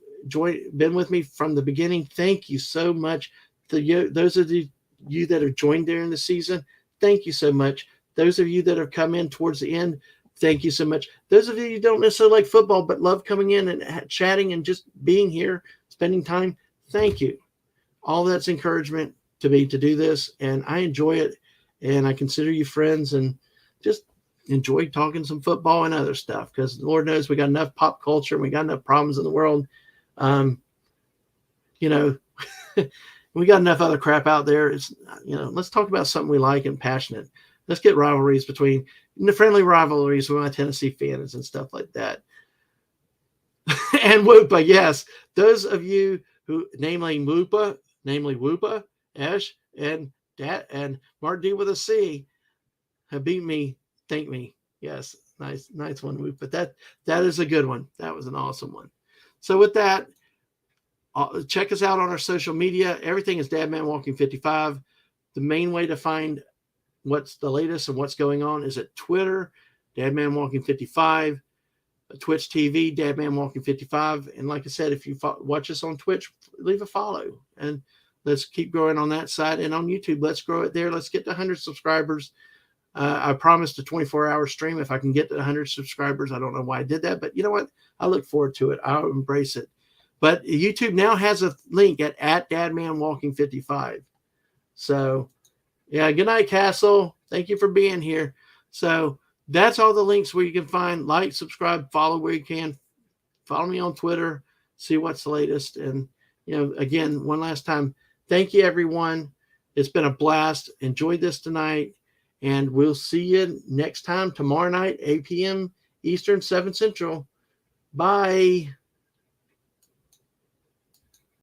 [SPEAKER 2] been with me from the beginning, thank you so much. Those of you that have joined during the season, thank you so much. Those of you that have come in towards the end, thank you so much. Those of you who don't necessarily like football but love coming in and chatting and just being here, spending time, thank you. All that's encouragement to me to do this, and I enjoy it, and I consider you friends, and just enjoy talking some football and other stuff because Lord knows we got enough pop culture and we got enough problems in the world. We got enough other crap out there. It's, let's talk about something we like and passionate. Let's get rivalries between the friendly rivalries with my Tennessee fans and stuff like that. And Whoopa, yes, those of you who, namely Whoopa, Ash, and Mark D with a C, have beat me. Thank me. Yes, nice one, Whoopa. That is a good one. That was an awesome one. So with that, check us out on our social media. Everything is Dadman Walking 55. The main way to find what's the latest and what's going on is at Twitter, Dadman Walking 55, Twitch TV, Dadman Walking 55. And like I said, if you watch us on Twitch, leave a follow. And let's keep growing on that side. And on YouTube, let's grow it there. Let's get to 100 subscribers. I promised a 24-hour stream if I can get to 100 subscribers. I don't know why I did that, but you know what? I look forward to it. I'll embrace it. But YouTube now has a link at Dadman Walking 55. So, yeah, good night, Castle. Thank you for being here. So that's all the links where you can find, like, subscribe, follow where you can. Follow me on Twitter, see what's the latest. And, again, one last time, thank you, everyone. It's been a blast. Enjoyed this tonight. And we'll see you next time, tomorrow night, 8 p.m. Eastern, 7 Central. Bye.